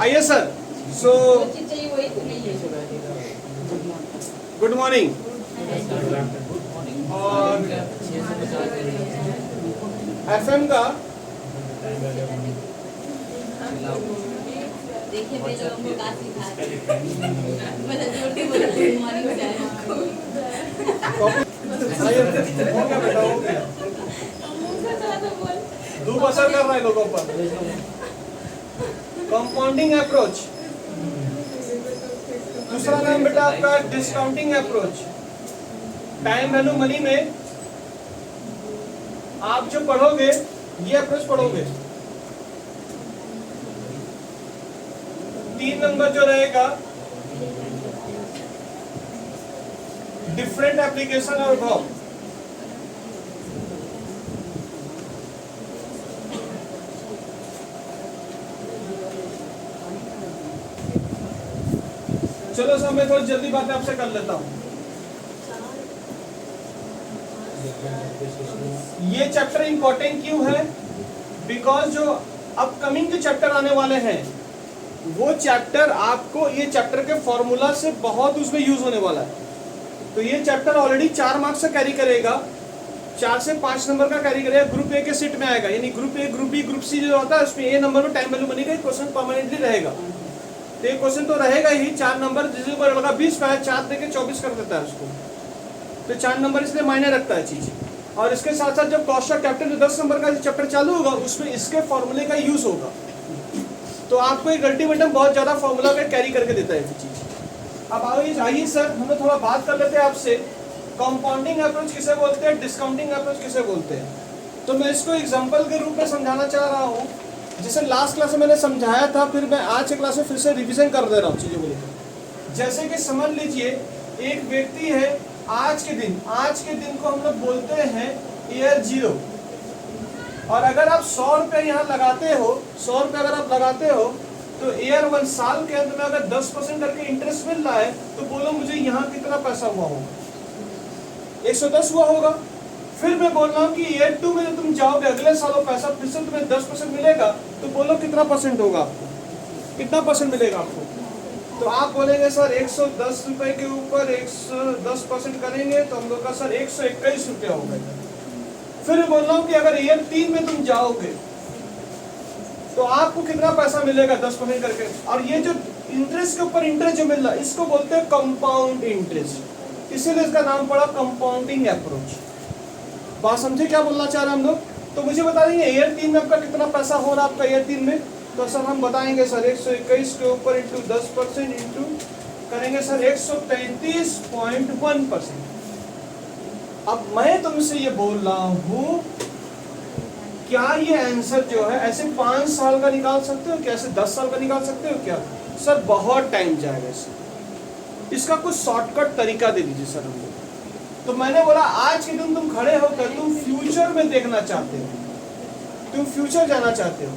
आइए sir. So good morning. और FM का देखिए मैं जो हमको का सिखा मतलब जोर के बोलो गुड मॉर्निंग से आइए, हो गया बेटा, हो गया। धूप असर कर रहा है लोगों पर। Compounding approach. दूसरा नाम बेटा आपका discounting approach. Time value money में आप जो पढ़ोगे ये अप्रोच पढ़ोगे। 3 नंबर जो रहेगा डिफरेंट एप्लीकेशन और वर्ब। चलो सर मैं थोड़ी जल्दी बातें आपसे कर लेता हूं। ये चैप्टर इंपॉर्टेंट क्यों है? बिकॉज जो अपकमिंग जो चैप्टर आने वाले हैं वो चैप्टर आपको ये चैप्टर के फॉर्मूला से बहुत उसमें यूज होने वाला है। तो ये चैप्टर ऑलरेडी 4 मार्क्स से कैरी करेगा, 4 से 5 नंबर का कैरी करेगा। ग्रुप ए के सेट में आएगा, यानी group A, group B, group C जो होता है उसमें ए नंबर में टाइम वैल्यू मनी का क्वेश्चन परमानेंटली रहेगा। तो ये क्वेश्चन तो रहेगा ही। 4 नंबर जिसके ऊपर लगा 20 पे 4 देके 24 कर देता है उसको, तो 4 नंबर इसलिए मायने रखता है चीज। और इसके साथ साथ जब कॉस्ट ऑफ कैपिटल 10 नंबर का चैप्टर चालू होगा उसमें इसके फॉर्मूले का यूज होगा। तो आपको एक अल्टीमेटम बहुत ज्यादा फॉर्मूला का कैरी करके देता है ये चीज। अब आइए सर हम लोग थोड़ा बात कर लेते हैं आपसे, कंपाउंडिंग अप्रोच किसे बोलते हैं, डिस्काउंटिंग अप्रोच किसे बोलते हैं। तो मैं इसको एग्जांपल के रूप में समझाना चाह रहा हूँ। जैसे लास्ट क्लास में मैंने समझाया था, फिर मैं आज के क्लास में फिर से रिवीजन कर दे रहा हूँ चीजों को लेकर। जैसे कि समझ लीजिए एक व्यक्ति है, आज के दिन को हम लोग बोलते हैं ईयर 0। और अगर आप 100 रुपये यहाँ लगाते हो, 100 रुपये अगर आप लगाते हो तो ईयर 1 साल के अंत में अगर 10% करके इंटरेस्ट मिल रहा है तो बोलो मुझे यहाँ कितना पैसा हुआ होगा, 110 हुआ होगा। फिर मैं बोल रहा हूँ कि ईयर 2 में जब तुम जाओगे अगले सालों पैसा फिर से तुम्हें 10% मिलेगा, तो बोलो कितना परसेंट होगा आपको, कितना परसेंट मिलेगा आपको। तो आप बोलेंगे सर 110 रुपए के ऊपर 110% करेंगे तो हम लोग का सर 121 रुपया होगा। फिर बोल रहा हूँ कि अगर ईयर 3 में तुम जाओगे तो आपको कितना पैसा मिलेगा 10% करके। और ये जो इंटरेस्ट के ऊपर इंटरेस्ट जो मिल रहा है इसको बोलते हैं कंपाउंड इंटरेस्ट, इसीलिए इसका नाम पड़ा कंपाउंडिंग अप्रोच। बात समझे क्या बोलना चाह रहे हैं हम लोग? तो मुझे बता देंगे ईयर 3 में आपका कितना पैसा हो रहा है आपका ईयर 3 में। तो सर हम बताएंगे सर 121 के ऊपर इंटू 10% इंटू करेंगे सर 133.1%। अब मैं तुमसे ये बोल रहा हूँ क्या ये आंसर जो है ऐसे 5 साल का निकाल सकते हो क्या, ऐसे 10 साल का निकाल सकते हो क्या? सर बहुत टाइम जाएगा इसमें, इसका कुछ शॉर्टकट तरीका दे दीजिए सर हम लोग। तो मैंने बोला आज के दिन तुम खड़े होकर तुम फ्यूचर में देखना चाहते हो, तुम फ्यूचर जाना चाहते हो।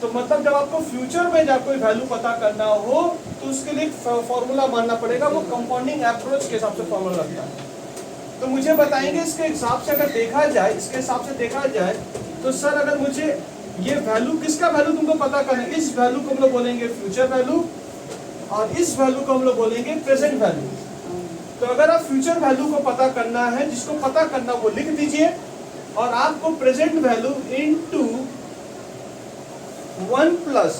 तो मतलब जब आपको फ्यूचर में जब कोई वैल्यू पता करना हो तो उसके लिए फॉर्मूला मानना पड़ेगा, वो कंपाउंडिंग अप्रोच के हिसाब से फॉर्मूला लगता है। तो मुझे बताएंगे इसके हिसाब से अगर देखा जाए, इसके हिसाब से देखा जाए तो सर अगर मुझे ये वैल्यू किसका वैल्यू तुमको पता करना है, इस वैल्यू को हम लोग बोलेंगे फ्यूचर वैल्यू और इस वैल्यू को हम लोग बोलेंगे प्रेजेंट वैल्यू। तो अगर आप फ्यूचर वैल्यू को पता करना है, जिसको पता करना वो लिख दीजिए और आपको प्रेजेंट वैल्यू इनटू 1 प्लस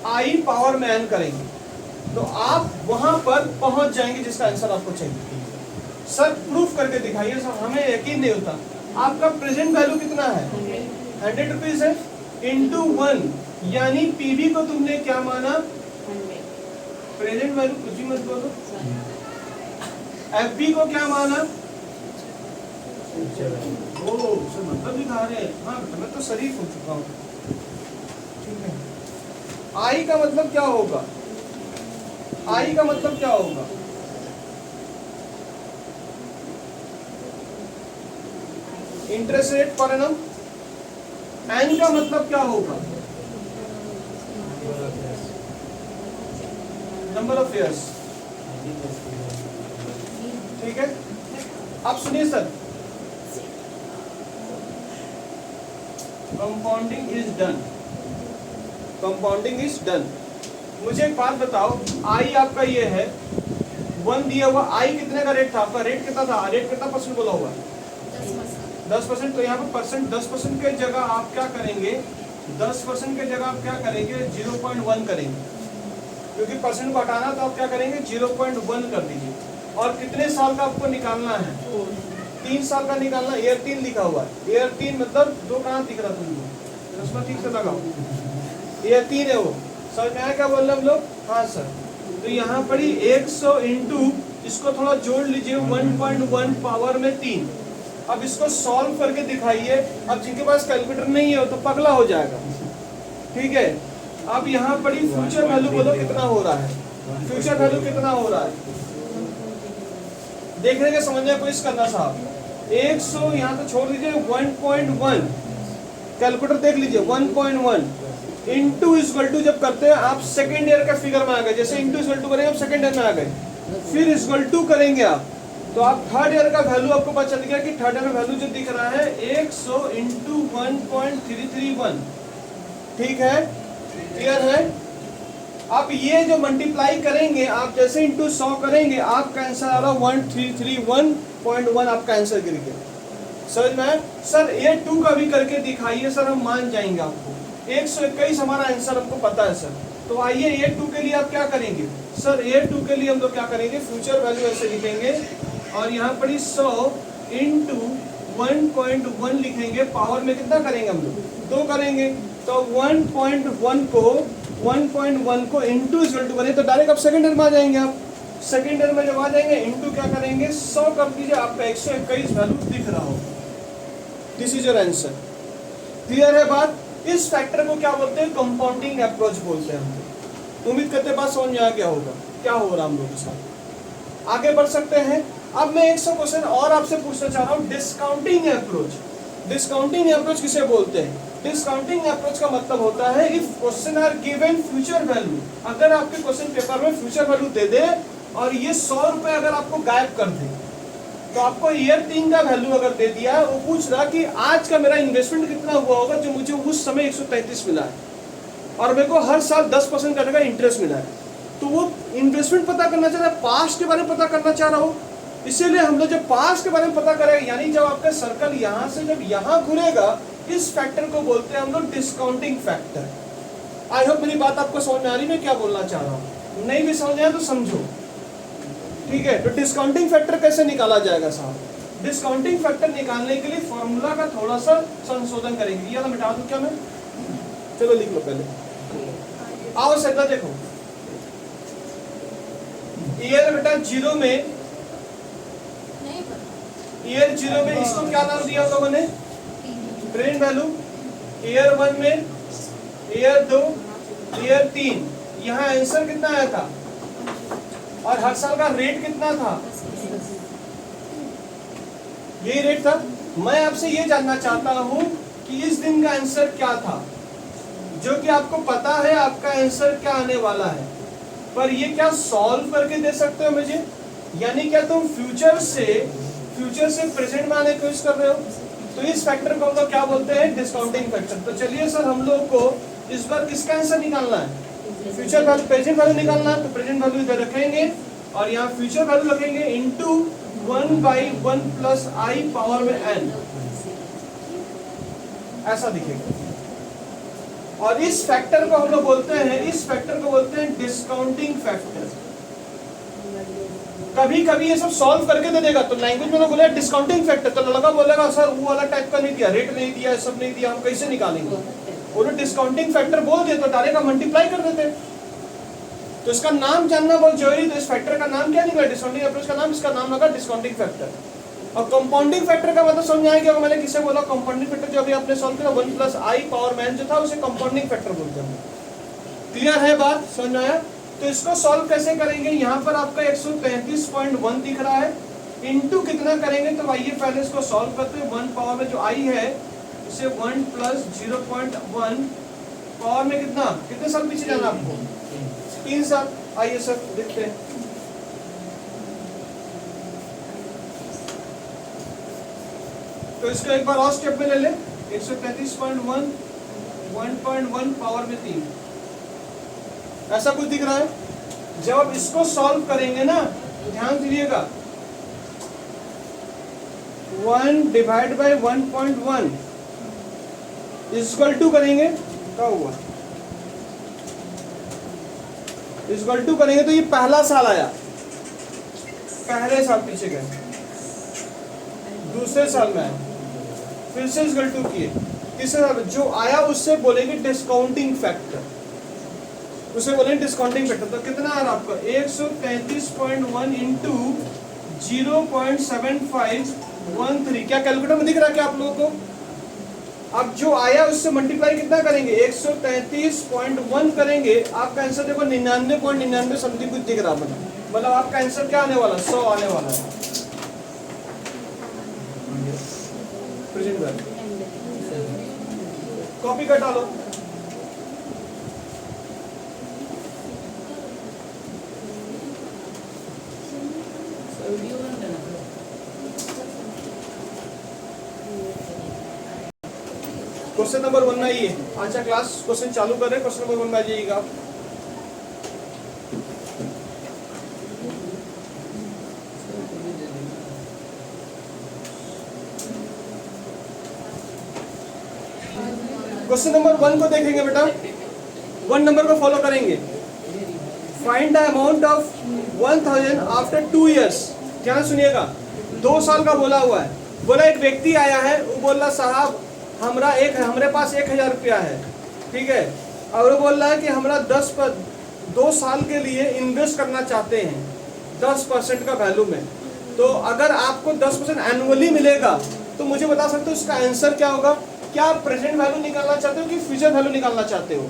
आई पावर में n करेंगे तो आप वहां पर पहुंच जाएंगे जिसका आंसर आपको चाहिए। सर प्रूफ करके दिखाइए सर, हमें यकीन नहीं होता। आपका प्रेजेंट वैल्यू कितना है, 100 रुपीज है, इंटू 1 यानी पीवी को तुमने क्या माना, प्रेजेंट वैल्यू कुछ भी मत बोलो, एफबी को क्या माना, मतलब दिखा रहे हैं। हाँ मैं तो शरीफ हो चुका हूँ, ठीक है। आई का मतलब क्या होगा, आई का मतलब क्या होगा, interest rate per annum. N का मतलब क्या होगा, नंबर ऑफ ईयर्स, ठीक है। अब सुनिए sir, compounding is done. Compounding is done. मुझे एक बात बताओ, आई आपका ये है 1 दिया हुआ, आई कितने का रेट था आपका? रेट कितना था? रेट कितना परसेंट बोला हुआ? 10%। तो यहाँ पर परसेंट 10% के जगह आप क्या करेंगे? 10% के जगह आप क्या करेंगे? 0.1 करेंगे, क्योंकि परसेंट को हटाना तो आप क्या करेंगे? 0.1 कर दीजिए। और कितने साल का आपको निकालना है? 3 साल का निकालना। ईयर 3 लिखा हुआ है। ईयर 3 मतलब 2 कहाँ दिख रहा तुमको? उसमें ठीक से लगाओ। ईयर 3 है वो। समझ में आया क्या बोल रहे हम लोग? हाँ सर। तो यहाँ पर 100 इंटू, इसको थोड़ा जोड़ लीजिए, 1.1 पावर में 3। अब इसको सॉल्व करके दिखाइए। अब जिनके पास कैलकुलेटर नहीं है तो पगला हो जाएगा, ठीक है। अब यहाँ पर फ्यूचर वैल्यू बोलो कितना हो रहा है? फ्यूचर वैल्यू कितना हो रहा है? देखने के समझने की कोशिश करना साहब। 100 यहाँ तो छोड़ दीजिए, 1.1 कैलकुलेटर देख लीजिए, 1.1 इंटू इक्वल टू जब करते हैं आप सेकेंड ईयर का फिगर में आ गए। जैसे इंटू इक्वल टू करेंगे आप सेकेंड ईयर में आ गए, फिर इक्वल टू करेंगे आप तो आप थर्ड ईयर का वैल्यू आपको पता चल गया कि थर्ड ईयर का वैल्यू जो दिख रहा है 100 इंटू 1.331। ठीक है, क्लियर है? आप ये जो मल्टीप्लाई करेंगे, आप जैसे इंटू 100 करेंगे आपका आंसर आ रहा 1331.1 आपका आंसर गिर गया। समझ में आया? सर ये 2 का भी करके दिखाइए सर, हम मान जाएंगे आपको। 121 हमारा आंसर हमको पता है सर। तो आइए ये 2 के लिए आप क्या करेंगे? सर ये 2 के लिए हम लोग क्या करेंगे? फ्यूचर वैल्यू ऐसे लिखेंगे और यहाँ पर 100 इंटू 1.1 लिखेंगे, पावर में कितना करेंगे हम लोग? 2 करेंगे। तो 1.1 को इंटू इक्वल टू करें तो डायरेक्ट आप सेकंड ईयर में आ जाएंगे। आप सेकंड ईयर में जब आ जाएंगे इंटू क्या करेंगे? 100 कर दीजिए, आपका 121 वैल्यू दिख रहा हो। This is your answer. Clear है बात? इस फैक्टर को क्या बोलते हैं? कंपाउंडिंग अप्रोच बोलते हैं हम लोग। उम्मीद करते बात समझ में आ गया होगा क्या हो रहा हम लोग के साथ। आगे बढ़ सकते हैं। अब मैं 100 क्वेश्चन और आपसे पूछना चाह रहा हूँ, डिस्काउंटिंग अप्रोच। डिस्काउंटिंग अप्रोच किसे बोलते हैं? डिस्काउंटिंग अप्रोच का मतलब होता है if question are given future value, अगर आपके क्वेश्चन पेपर में फ्यूचर वैल्यू दे दे और ये 100 रुपए अगर आपको गायब कर दे, तो आपको ईयर 3 का वैल्यू अगर दे दिया, वो पूछ रहा कि आज का मेरा इन्वेस्टमेंट कितना हुआ होगा जो मुझे उस समय 133 मिला है और मेरे को हर साल 10% करने का इंटरेस्ट मिला है, तो वो इन्वेस्टमेंट पता करना चाह रहा है, पास्ट के बारे में पता करना चाह रहा हो। इसीलिए हम लोग जब पास्ट के बारे में पता करेंगे, यानी जब आपका सर्कल यहाँ से जब यहाँ घूरेगा, इस फैक्टर को बोलते हैं हम लोग डिस्काउंटिंग फैक्टर। आई होप मेरी बात आपको समझ में आ रही है मैं क्या बोलना चाह रहा हूँ। नहीं भी समझ आया तो समझो, ठीक है। तो डिस्काउंटिंग फैक्टर कैसे निकाला जाएगा साहब? डिस्काउंटिंग फैक्टर निकालने के लिए फॉर्मूला का थोड़ा सा संशोधन करेंगे। ये मिटा दूं क्या मैं? चलो लिख लो पहले। आओ सदा देखो, ईयर बेटा 0 में, ईयर 0 में इसको क्या नाम दिया लोगों ने? Present value. ईयर 1 में, ईयर 2, ईयर 3। यहाँ आंसर कितना आया था और हर साल का रेट कितना था? यही रेट था। मैं आपसे ये जानना चाहता हूं कि इस दिन का आंसर क्या था, जो कि आपको पता है आपका आंसर क्या आने वाला है, पर ये क्या सॉल्व करके दे सकते हो मुझे? यानी क्या तुम फ्यूचर से प्रेजेंट में आने की कोशिश कर रहे हो? तो इस फैक्टर को हम लोग क्या बोलते हैं? Discounting factor. तो चलिए सर, हम लोग को इस बार किसका आंसर निकालना है? फ्यूचर वैल्यू, प्रेजेंट वैल्यू निकालना है। तो प्रेजेंट वैल्यू इधर रखेंगे और यहाँ फ्यूचर वैल्यू रखेंगे इंटू 1/1 प्लस आई पावर में n, ऐसा दिखेगा। और इस फैक्टर को हम लोग बोलते हैं, इस फैक्टर को बोलते हैं डिस्काउंटिंग फैक्टर। कभी कभी ये सब सॉल्व करके दे देगा, तो लैंग्वेज में तो बोले डिस्काउंटिंग फैक्टर, तो लड़का बोलेगा सर वो वाला टाइप का नहीं दिया, रेट नहीं दिया, सब नहीं दिया, हम कैसे निकालेंगे? बोलो डिस्काउंटिंग फैक्टर बोल दे तो डायरेक्ट हम मल्टीप्लाई कर देते। तो इसका नाम जानना बहुत जरूरी। तो इस फैक्टर का नाम क्या निकला? डिस्काउंटिंग अप्रोच का नाम, इसका नाम लगा डिस्काउंटिंग फैक्टर। और कंपाउंडिंग फैक्टर का मतलब समझ आया क्या? मैंने किसे बोला? कंपाउंडिंग फैक्टर जो अभी आपने सॉल्व किया 1 प्लस आई पावर में n जो था उसे कंपाउंडिंग फैक्टर बोलते हैं। क्लियर है बात? समझ आया? तो इसको सॉल्व कैसे करेंगे? यहाँ पर आपका 133.1 दिख रहा है, इंटू कितना करेंगे? तो आइए पहले इसको सॉल्व करते हैं। 1 पावर में जो आई है इसे 1 प्लस 0.1 पावर में कितना, कितने साल पीछे जाना आपको? 3 साल। आइए सर देखते हैं। तो इसको एक बार और स्टेप में ले ले। 133.1 1.1 पावर में 3 ऐसा कुछ दिख रहा है। जब आप इसको सॉल्व करेंगे ना, ध्यान दीजिएगा, 1 डिवाइड बाई 1.1 इक्वल टू करेंगे, क्या हुआ, इक्वल टू करेंगे तो ये पहला साल आया, पहले साल पीछे गए, दूसरे साल में आए, फिर से इक्वल टू किए, तीसरे साल में जो आया उससे बोलेंगे डिस्काउंटिंग फैक्टर, उसे बोलेंगे डिस्काउंटिंग फैक्टर। तो कितना आ रहा आपका 133.1 इंटू 0.7513। क्या कैलकुलेटर में दिख रहा है क्या आप लोगों को? अब जो आया उससे मल्टीप्लाई कितना करेंगे, 133.1 करेंगे, आपका आंसर देखो 99.99 समथिंग कुछ दिख रहा है। मतलब आपका आंसर क्या आने वाला, 100 आने वाला है। प्रेजेंट वैल्यू कॉपी कर डालो। क्वेश्चन नंबर 1 में आइए। अच्छा क्लास क्वेश्चन चालू करें, क्वेश्चन नंबर 1 में आ जाइएगा आप। क्वेश्चन नंबर 1 को देखेंगे बेटा, 1 नंबर को फॉलो करेंगे। Find the amount of 1000 after 2 years. ध्यान सुनिएगा, 2 साल का बोला हुआ है। बोला एक व्यक्ति आया है, वो बोल रहा साहब हमरे पास 1000 रुपया है, ठीक है, और वो बोल रहा है कि हमरा 2 साल के लिए इन्वेस्ट करना चाहते हैं 10% का वैल्यू में। तो अगर आपको 10% एनुअली मिलेगा तो मुझे बता सकते हो इसका आंसर क्या होगा। क्या आप प्रेजेंट वैल्यू निकालना चाहते हो कि फ्यूचर वैल्यू निकालना चाहते हो?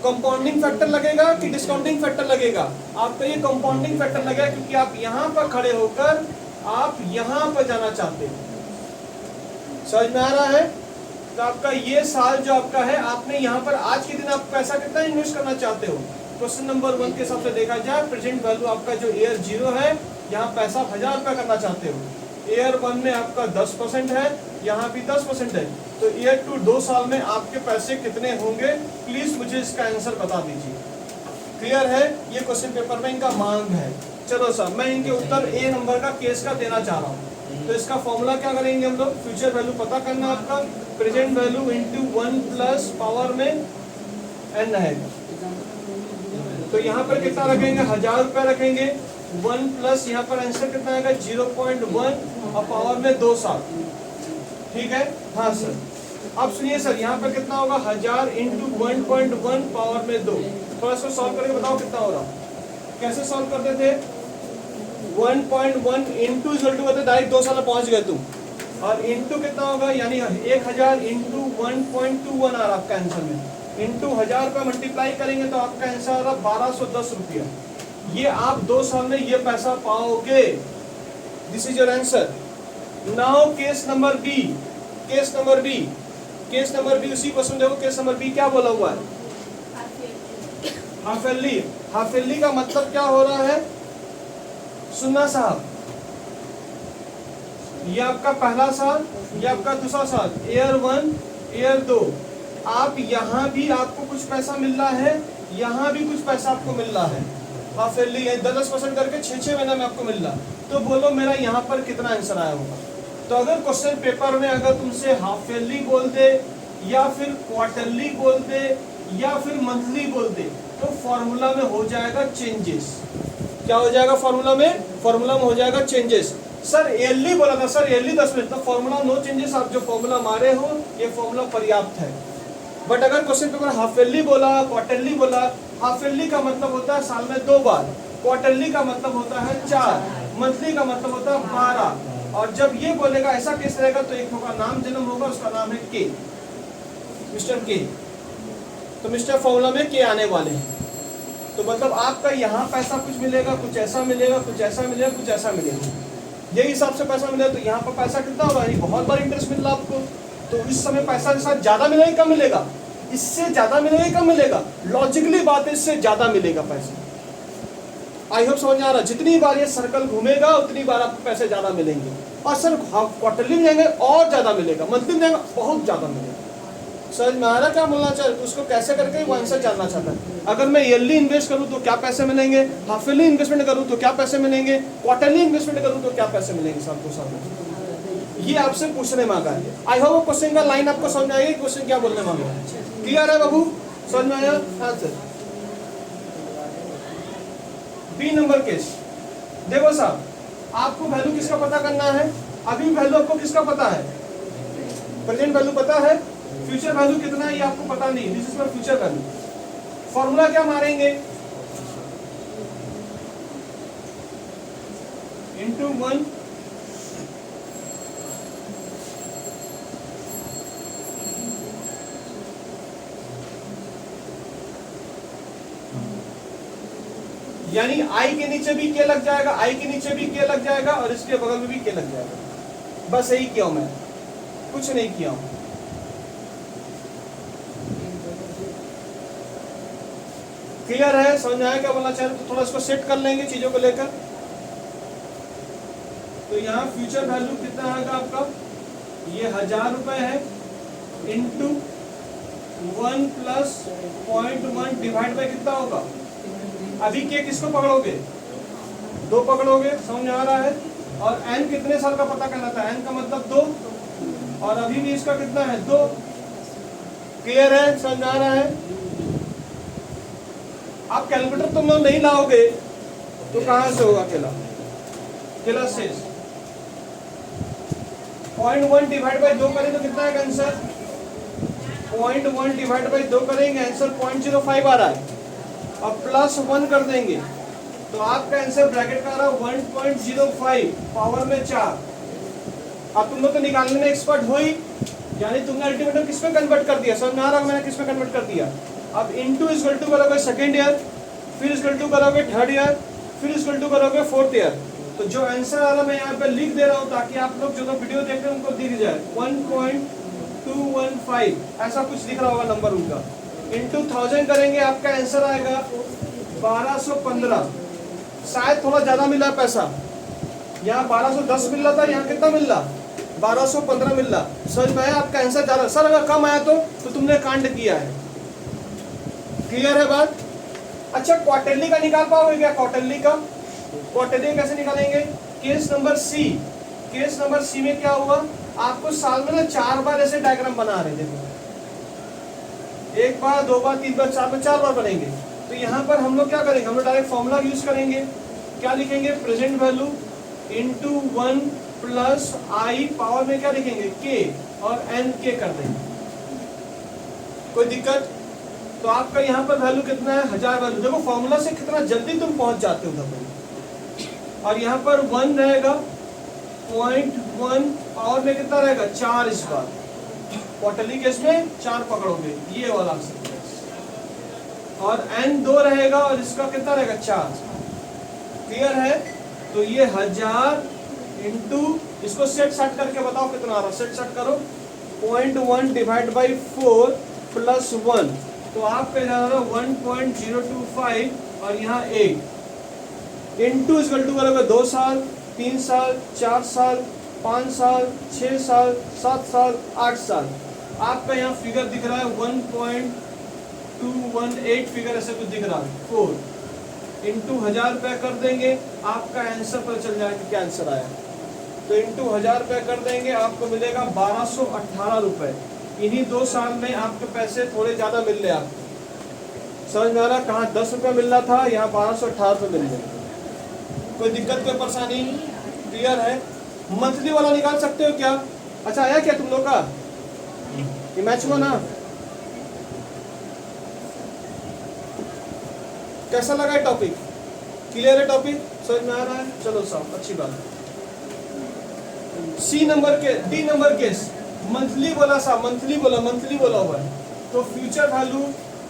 कंपाउंडिंग फैक्टर लगेगा कि डिस्काउंटिंग फैक्टर लगेगा? आपका ये कंपाउंडिंग फैक्टर लगेगा, क्योंकि आप यहाँ पर खड़े होकर आप यहाँ पर जाना चाहते हो। समझ में आ रहा है? तो आपका ये साल जो आपका है, आपने यहाँ पर आज के दिन आप पैसा कितना इन्वेस्ट करना चाहते हो? क्वेश्चन नंबर 1 के हिसाब से देखा जाए, प्रेजेंट वैल्यू आपका जो ईयर 0 है, यहाँ पैसा 1000 रुपया करना चाहते हो। ईयर 1 में आपका 10% है, यहाँ भी 10% है, तो ईयर 2 2 साल में आपके पैसे कितने होंगे? प्लीज मुझे इसका आंसर बता दीजिए। क्लियर है? ये क्वेश्चन पेपर में इनका मांग है। चलो सर, मैं इनके उत्तर ए नंबर का केस का देना चाह रहा हूँ। तो इसका फॉर्मूला क्या करेंगे हम लोग? फ्यूचर वैल्यू पता करना आपका, present value into 1 plus power में n रहेगा। तो यहाँ पर कितना रखेंगे? 1000 रुपया रखेंगे। 1 प्लस यहाँ पर आंसर कितना आएगा? 0.1 और पावर में 2 साल। ठीक है? हाँ सर। अब सुनिए सर, यहाँ पर कितना होगा? 1000 इंटू 1.1 पावर में 2। थोड़ा इसको सॉल्व करके बताओ कितना हो रहा। कैसे सॉल्व करते थे? 1.1 इंटू इक्वल टू होते डायरेक्ट 2 साल में पहुंच गए तुम, और इंटू कितना होगा? यानी 1000 इंटू 1.21 आ रहा आपका आंसर में, इंटू 1000 रुपया मल्टीप्लाई करेंगे तो आपका आंसर आ रहा 1210 रुपया। ये आप 2 साल में ये पैसा पाओगे। This is your answer. Now case number B. Case number B, case number B उसी क्वेश्चन देखो। केस नंबर बी क्या बोला हुआ है? Half yearly. हाफ ईयरली का मतलब क्या हो रहा है? सुनना साहब, ये आपका पहला साल, ये आपका दूसरा साल, ईयर 1 ईयर 2। आप यहाँ भी आपको कुछ पैसा मिल रहा है, यहाँ भी कुछ पैसा आपको मिल रहा है। हाफ ईयरली 10% करके 6 महीना में आपको मिल रहा। तो बोलो मेरा यहाँ पर कितना आंसर आया होगा? तो अगर क्वेश्चन पेपर में अगर तुमसे हाफ ईयरली बोल दे, या फिर क्वार्टरली बोल दे, या फिर मंथली बोल दे, तो फॉर्मूला में हो जाएगा चेंजेस। क्या हो जाएगा फॉर्मूला में? फॉर्मूला में हो जाएगा चेंजेस। सर ईयरली बोला था, सर ईयरली 10 मिनट, तो फॉर्मूला नो चेंजेस। आप जो फॉर्मूला मारे हो ये फॉर्मूला पर्याप्त है। बट अगर क्वेश्चन पेपर हाफ ईयरली बोला, क्वार्टरली बोला, हाफ ईयरली का मतलब होता है साल में 2 बार, क्वार्टरली का मतलब होता है 4, मंथली का मतलब होता है 12। और जब ये बोलेगा ऐसा केस रहेगा तो एक होगा नाम जन्म होगा, उसका नाम है के, मिस्टर के। तो मिस्टर फॉर्मूला में के आने वाले हैं। तो मतलब आपका यहाँ पैसा कुछ मिलेगा, कुछ ऐसा मिलेगा, कुछ ऐसा मिलेगा, कुछ ऐसा मिलेगा। यही हिसाब से पैसा मिलेगा। तो यहाँ पर पैसा कितना होगा? बहुत बार इंटरेस्ट मिल रहा आपको, तो इस समय पैसा के साथ ज्यादा मिलेगा, कम मिलेगा? इससे ज्यादा मिलेगा, कम मिलेगा? लॉजिकली बात है, इससे ज्यादा मिलेगा पैसा। आई होप समझ आ रहा है? जितनी बार ये सर्कल घूमेगा उतनी बार आपको पैसे ज्यादा मिलेंगे। और सर क्वार्टरली में जाएंगे और ज्यादा मिलेगा, मंथली में जाएंगे बहुत ज्यादा मिलेगा। समझ में आ रहा क्या बोलना चाह रहे, उसको कैसे करके वो आंसर जानना चाहता है। अगर मैं ईयरली इन्वेस्ट करूँ तो क्या पैसे मिलेंगे, हाफ ईयरली इन्वेस्टमेंट करूँ तो क्या पैसे मिलेंगे, क्वार्टरली इन्वेस्टमेंट करूँ तो क्या पैसे मिलेंगे साल को साल में, ये आपसे पूछने मांगा है। आई होप क्वेश्चन का लाइन आपको समझ में आएगी, क्वेश्चन क्या बोलने मांगा है। क्लियर है बाबू, समझ में आया आंसर। बी नंबर केस देखो साहब, आपको वैल्यू किसका पता करना है, अभी वैल्यू आपको किसका पता है, प्रेजेंट वैल्यू पता है, फ्यूचर वैल्यू कितना है ये आपको पता नहीं, this is for future value. Formula क्या मारेंगे, इंटू 1 यानी आई के नीचे भी के लग जाएगा, आई के नीचे भी के लग जाएगा और इसके बगल में भी के लग जाएगा। बस यही किया हूं मैं, कुछ नहीं किया हूं। क्लियर है, समझ में आया क्या बोलना चाह रहे, तो थोड़ा इसको सेट कर लेंगे चीजों को लेकर। तो यहाँ फ्यूचर वैल्यू कितना आएगा आपका, ये 1000 रुपए है, इंटू 1 प्लस 0.1 डिवाइड बाय कितना होगा, अभी के किसको पकड़ोगे, 2 पकड़ोगे, समझ में आ रहा है। और n कितने साल का पता करना था, n का मतलब 2, और अभी भी इसका कितना है 2। क्लियर है, समझ में आ रहा है। आप कैलकुलेटर तुम लोग नहीं लाओगे तो कहां से होगा केला शेष। 0.1 डिवाइड बाय 2 करें तो कितना है आंसर, 0.1 डिवाइड बाय 2 करेंगे आंसर 0.05 आ रहा है, अब प्लस 1 कर देंगे तो आपका आंसर ब्रैकेट का आ रहा है 1.05 पावर में 4। अब तुम लोग तो निकालने में एक्सपर्ट हो ही, यानी तुमने अल्टीमेटम किस में कन्वर्ट कर दिया, समझ में आ रहा है मैंने किस में कन्वर्ट कर दिया। अब इनटू इक्वल टू करोगे सेकंड ईयर, फिर इक्वल टू करोगे थर्ड ईयर, फिर इक्वल टू करोगे फोर्थ ईयर। तो जो आंसर आ रहा मैं यहाँ पे लिख दे रहा हूँ ताकि आप लोग जो वीडियो देख रहे हैं उनको दिख जाए, 1.215 ऐसा कुछ दिख रहा होगा नंबर उनका। इंटू 1000 करेंगे आपका आंसर आएगा 1215। शायद थोड़ा ज्यादा मिला पैसा, यहाँ 1210 मिल रहा था, यहाँ कितना मिल रहा 1215 मिल रहा। समझ में आया, आपका आंसर ज्यादा। सर अगर कम आया तो तुमने कांड किया है। क्लियर है बात। अच्छा क्वार्टरली का निकाल पाओगे क्या, क्वार्टरली का, क्वार्टरली कैसे निकालेंगे, case number C. Case number C में क्या हुआ, आपको साल में ना 4 बार ऐसे डायग्राम बना रहे, देखो 1 बार 2 बार 3 बार 4 बार 4 बार बनेंगे। तो यहाँ पर हम लोग क्या करेंगे, हम लोग डायरेक्ट फॉर्मूला यूज करेंगे। क्या लिखेंगे, प्रेजेंट वैल्यू इंटू 1 प्लस आई पावर में क्या लिखेंगे के, और एन के कर देंगे। कोई दिक्कत, तो आपका यहाँ पर वैल्यू कितना है 1000 वैल्यू। देखो फॉर्मूला से कितना जल्दी तुम पहुंच जाते हो उधर। और यहाँ पर 1 रहेगा 0.1 पावर में कितना रहेगा 4 इस बार। क्वार्टरली केस में 4 पकड़ोगे, ये वाला आंसर। और n 2 रहेगा और इसका कितना रहेगा 4। क्लियर है, तो ये 1000 इंटू, इसको सेट साट करके बताओ कितना आ रहा, सेट साट करो 0.1 डिवाइड बाई 4 प्लस 1, तो आपका जा रहा है 1.025 और यहाँ 1 इंटू इक्वल टू करोगे 2 साल 3 साल 4 साल 5 साल 6 साल 7 साल 8 साल। आपका यहाँ फिगर दिख रहा है 1.218 फिगर ऐसे कुछ दिख रहा है। 4 इंटू 1000 रुपये कर देंगे, आपका आंसर पता चल जाएगा क्या आंसर आया। तो इंटू 1000 रुपये कर देंगे, आपको मिलेगा 1218 रुपये। इन्हीं 2 साल में आपके पैसे थोड़े ज्यादा मिल रहे आपको। समझ में आ रहा, कहाँ 10 रुपये मिल रहा था, यहाँ 1218 रुपये मिल रहे। कोई दिक्कत कोई परेशानी, क्लियर है। मंथली वाला निकाल सकते हो क्या, अच्छा आया क्या तुम लोग का, ये मैच हुआ ना, कैसा लगा है टॉपिक, क्लियर है टॉपिक, समझ में आ रहा है, चलो साहब अच्छी बात है। सी नंबर के, डी नंबर केस, मंथली बोला साहब, मंथली बोला हुआ है। तो फ्यूचर वैल्यू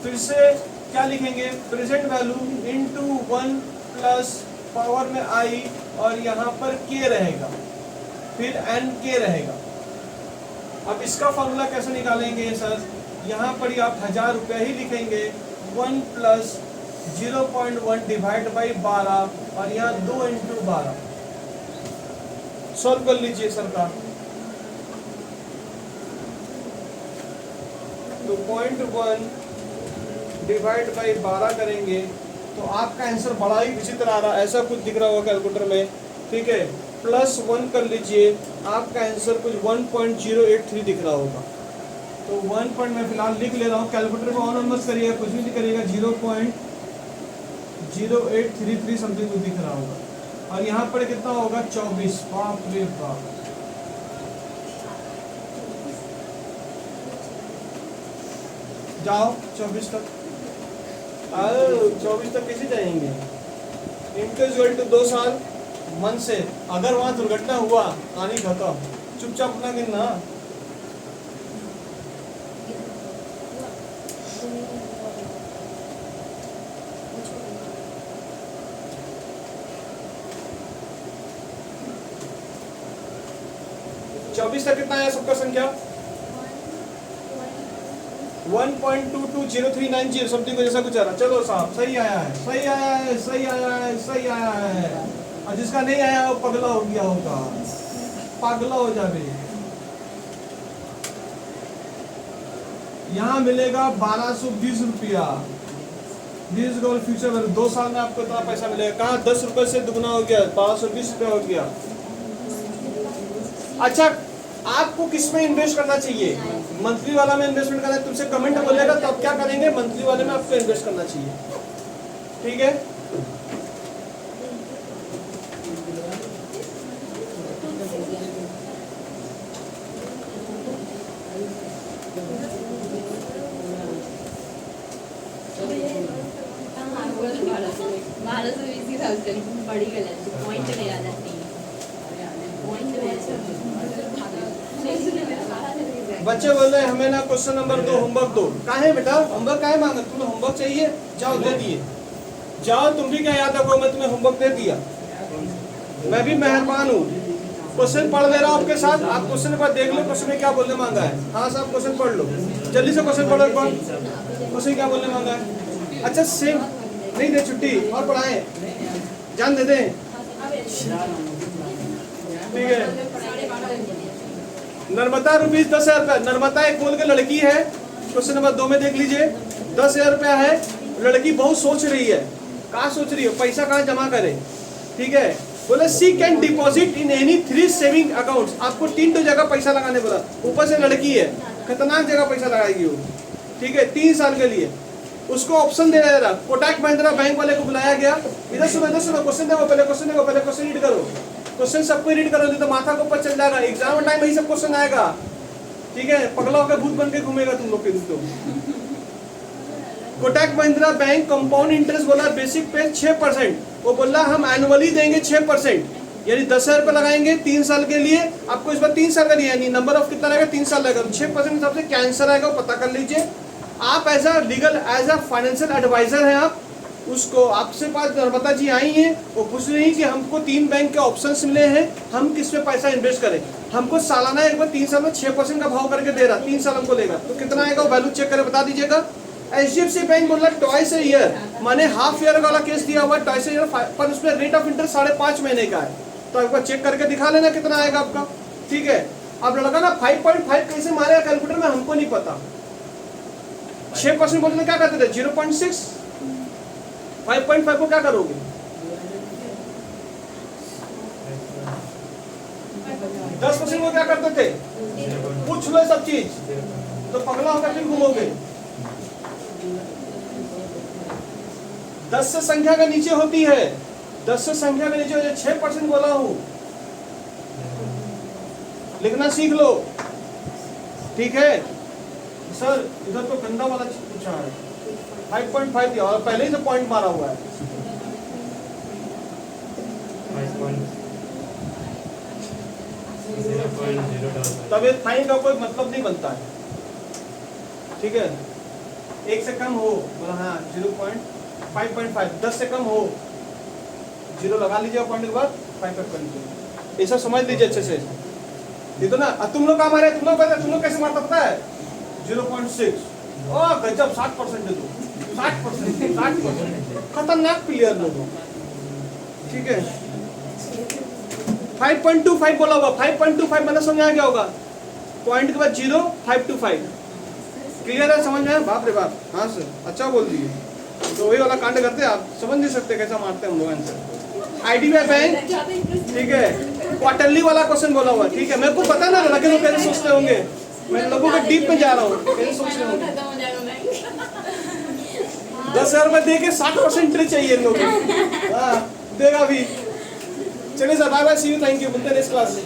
फिर से क्या लिखेंगे, present value into 1 plus power में आई और यहाँ पर के रहेगा, फिर एन के रहेगा। अब इसका फॉर्मूला कैसे निकालेंगे सर, यहाँ पर ही आप 1000 रुपये ही लिखेंगे, 1 प्लस 0.1 डिवाइड बाई 12 और यहाँ 2 इंटू 12। सॉल्व कर लीजिए सरकार। तो 0.1 डिवाइड बाई 12 करेंगे तो आपका आंसर बड़ा ही विचित्र आ रहा है, ऐसा कुछ दिख रहा होगा कैलकुलेटर में, ठीक है। +1 कर लीजिए, आपका आंसर कुछ 1.083 दिख रहा होगा। तो 1 पॉइंट मैं फिलहाल लिख ले रहा हूँ, कैलकुलेटर में ऑन ऑन मत करिएगा, कुछ भी नहीं करिएगा, 0.0833 समथिंग कुछ दिख रहा होगा। और यहाँ पर कितना होगा 24, बाप रे बाप। जाओ 24 तक, 24 तक कैसे जाएंगे? इंटरवल टू 2 साल मन से, अगर वहां दुर्घटना हुआ कहानी खत्म, चुपचाप अपना गिनना। चौबीस तक कितना है सबका संख्या? 1.220390 समथिंग को जैसा कुछ आ रहा। चलो साहब सही आया है, सही आया है, सही आया है, सही आया है। और जिसका नहीं आया वो पगला हो गया होगा, पागला हो जावे। यहाँ मिलेगा 1220 रुपया। दिस गोल फ्यूचर में 2 साल में आपको इतना पैसा मिलेगा। कहाँ 10 रुपए से दुगना हो गया, 1220 रुपया हो गया। अच्छा, आपको किस में इन्वेस्ट करना चाहिए? मंथली वाला में इन्वेस्टमेंट करना है, तुमसे कमेंट बोलेगा तो आप क्या करेंगे? मंथली वाले में आपको इन्वेस्ट करना चाहिए, ठीक है। बड़ी गलत पॉइंट नहीं आ जाती, बच्चे बोल रहे हमें ना क्वेश्चन नंबर 2 होमवर्क दो। काहे बेटा होमवर्क काहे मांगे? तुम्हें होमवर्क चाहिए, जाओ दे दिए, जाओ। तुम भी क्या याद रखो, मैं तुम्हें होमवर्क दे दिया, मैं भी मेहरबान हूँ। क्वेश्चन पढ़ ले रहा हूँ आपके साथ, आप क्वेश्चन पर देख लो क्वेश्चन में क्या बोलने मांगा है। हाँ साहब क्वेश्चन पढ़ लो, जल्दी से क्वेश्चन पढ़ो एक बार, क्वेश्चन क्या बोलने मांगा है। अच्छा सेम नहीं दे छुट्टी और पढ़ाए, जान दे दें, ठीक है। नर्मदा रुपीज 10,000 रुपया। नर्मदा एक बोल के लड़की है, क्वेश्चन नंबर 2 में देख लीजिए, 10,000 रुपया है। लड़की बहुत सोच रही है, कहाँ सोच रही हो, पैसा कहाँ जमा करे, ठीक है। बोले she can deposit in any 3 saving accounts. आपको 3 जगह पैसा लगाने बोला, ऊपर से लड़की है, खतरनाक जगह पैसा लगाएगी वो, ठीक है, 3 साल के लिए। उसको ऑप्शन दे रहा, कोटक महिंद्रा बैंक वाले को बुलाया गया, इधर सुनो क्वेश्चन देखो, पहले क्वेश्चन देखो, पहले क्वेश्चन रीड करो, क्वेश्चन सबको रीड करो, नहीं तो माथा को ऊपर चल जाएगा। एग्जाम टाइम में ही सब क्वेश्चन आएगा, ठीक है, पगला होकर भूत बन के घूमेगा तुम लोग के दोस्तों। Kotak Mahindra bank compound interest बोला बेसिक पे 6%, वो बोला हम एनुअली देंगे 6%, यानी 10,000 रुपये लगाएंगे 3 साल के लिए। आपको इस बार 3 साल का दिया, यानी नंबर ऑफ कितना रहेगा 3 साल लगेगा, 6% हिसाब से क्या आंसर आएगा वो पता कर लीजिए। आप एज अ फाइनेंशियल एडवाइजर हैं, आप उसको आपसे पास नर्मदा जी आई हैं, वो पूछ रही हैं कि हमको 3 बैंक के ऑप्शंस मिले हैं, हम किस में पैसा इन्वेस्ट करें। हमको सालाना एक बार 3 साल में 6% का भाव करके दे रहा, 3 साल हमको लेगा, तो कितना आएगा वो वैल्यू चेक करके बता दीजिएगा। HDFC बैंक बोला ट्वाइस ए ईयर, माने हाफ ईयर वाला केस दिया हुआ ट्वाइस ए ईयर, पर उसमें रेट ऑफ इंटरेस्ट 5.5 महीने का है, तो एक बार चेक करके दिखा लेना कितना आएगा आपका, ठीक है। अब लड़का ना 5.5 कैसे मारेगा कैलकुलेटर में हमको नहीं पता। 6% बोलते क्या करते थे 0.6, 5.5 को क्या करोगे? 10% को क्या करते थे? पूछ लो सब चीज, तो पगला होकर फिर घूमोगे। 10 से संख्या के नीचे होती है, 10 से संख्या के नीचे हो जाए, 6% बोला हूं, लिखना सीख लो, ठीक है। सर इधर तो गंदा वाला चीज पूछा है, 5.5 दिया और पहले ही से पॉइंट मारा हुआ है। तब ये फाइन का कोई मतलब नहीं बनता है, ठीक है। 1 से कम हो बोला हाँ 0.5.5, 10 से कम हो 0 लगा लीजिए पॉइंट के बाद 5 कर लीजिए, ऐसा समझ लीजिए अच्छे से। ये तो ना तुम लोग कहाँ मारे, तुम लोग कैसे मारता पता है? 0.6, गजब 60% दे दो, 60%, खतरनाक प्लेयर लोगों, ठीक है। 5.25 बोला होगा, 5.25 मतलब समझ आ गया होगा, पॉइंट के बाद 0, 5 to 5 क्लियर है, समझ में आया? बाप रे बाप, हाँ सर, अच्छा बोल दिए। तो वही वाला कांड करते हैं, आप समझ नहीं सकते कैसा मारते हैं हम लोग आंसर। आईडीबीआई बैंक, ठीक है, क्वार्टरली वाला क्वेश्चन बोला हुआ, ठीक है, मेरे को पता ना, लेकिन लोग कैसे सोचते होंगे, मैं लोगों के डीप में जा रहा हूँ, कैसे सोच रहे होंगे। 10,000 रुपये दे के 60% इंटरेस्ट चाहिए इन लोगों को, हाँ देगा भी। चलिए sir, bye bye, see you, thank you, मिलते हैं नेक्स्ट क्लास।